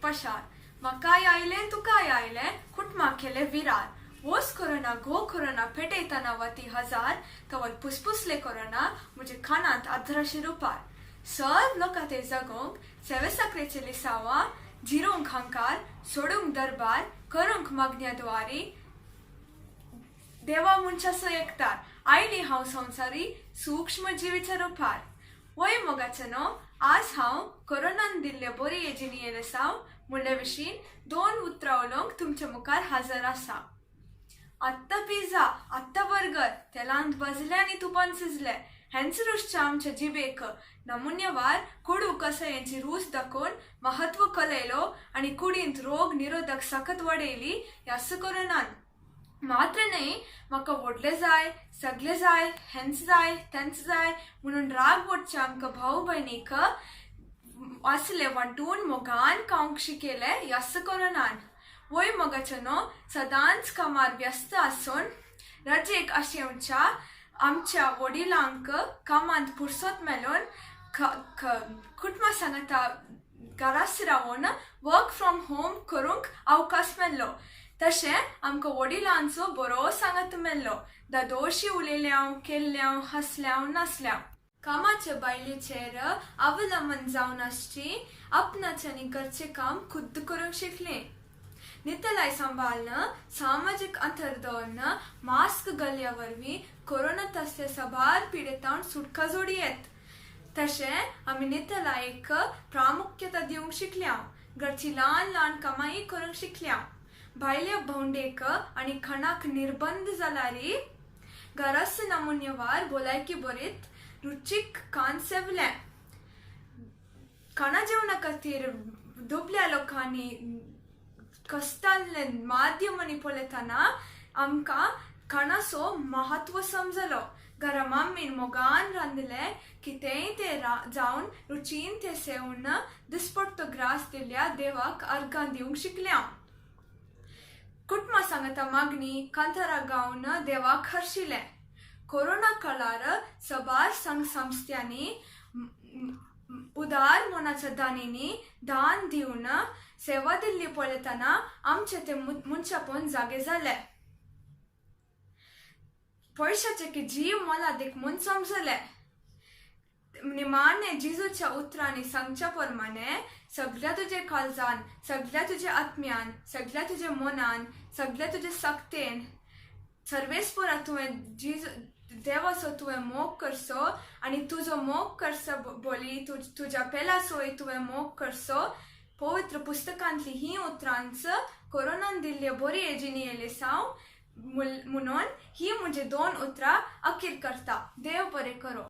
पशार काय आयले तू काय आयले खुटमा केले विरार वोस कोरोना गो कोरोना पेटेतना वती हजार तवल पुसपुसले कोरोना मुझे खानात 1800 रुपये सर लोकाते जगोंग सेवे सक्रेचे लिसावा जिरोंग हंकार सोडुंग दरबार करुंग मग्न्याद्वारी देवा मुंचास एकतार आयली हांव संसारी सूक्ष्म जीवीचे रुपार वय मोगाचनो आज हांव कोरोनान दिल्ले बोरी जिनिये लिसांव मुळे विशीं 2 उतरां उलोवंक तुमचे मुखार हजर आसा। आत्ता पिझ्झा आत्ता बर्गर तेलांत बजले आनी तुपान शिजले हेंच रुचच्या आमच्या जिबेक नमुन्यवार कुडू कसे यांची रूच दाखोवन महत्व कलयलो आणि कुडींत रोग निरोधक सकत वाडयली यास कोरोनान मात्र नाही म्हाका व्हडले जाय सगळे जाय हेंच जाय तेंच जाय म्हणून राग वटचे आमकां भाऊ भयणीक असले वांटून मोगान खावंक शिकयले यास कोरोनान वय मोगाचनो सदांच कामार व्यस्त आसून रजेक आशेवच्या आमच्या वडिलांक कामांत फुरसत मेळून कुटुंबा सांगता घरास रावून वर्क फ्रॉम होम करूंक अवकाश मेळ्ळो तशें आमकां वडिलांचो बरो सांगत मेळ्ळो दोशी उलयल्याव केल्ल्याव हसल्याव नाचल्याव कामाचे बायलेचेर अवलंबन जावन आसची आपणाचें आनी घरचें काम खुद्द करूंक शिकलें नितलाय सांबाळन सामाजिक अंतर दवरन मास्क घाल्या वरवीं कोरोना तसले सबार पिडेतावन सुटका जोडयेत तशें आमी नितलायेक प्रामुख्यता दिवंक शिकल्याव घरची ल्हान ल्हान कामांय करूंक शिकल्याव भायल्या भोंवडेक आनी खणाक निर्बंध जाल्यारी घरास नमुन्यवार भलायकी बरीत रुचीक खाण सेवलें खाणा जेवणा खातीर दुबल्या लोकांनी कष्टांतले माध्यमांनी पळयतना आमकां खाणाचो महत्व समजलो घरा मम्मीन मोगान रांदले कितेंय ते जावन रुचीन ते सेवन दिसपट्टो ग्रास दिल्ल्या देवाक अर्घां दिवंक शिकल्या कुटुंबा सांगता मागणी कांतारा गावन देवाक हर्शिले कोरोना काळार सबार संघ संस्थांनी उदार मोनाच्या दानींनी दान दिवन सेवा दिल्ली पळयतना आमचे ते मनशापोवन जागे जाले पयशाचे की जीव मोलादीक म्हूण समजले निमाणे जिजूच्या उतरांनी सांगच्या प्रमाणे सगळ्या तुजे काळजान सगळ्या तुजे आत्म्यान सगळ्या तुजे मनान सगळ्या तुजे सक्तेन सर्वेस्परा तुवें देवाचो तुवें मोग करचो आनी तुजो मोग करचो बोली तुज्या पेलाचोय तुवें मोग करचो पवित्र पुस्तकांतली ही उतरांच कोरोनान दिल्ले बोरी जिनिये लिसांव म्हणून ही मुझे 2 उतरां अखीर करता देव बरें करो।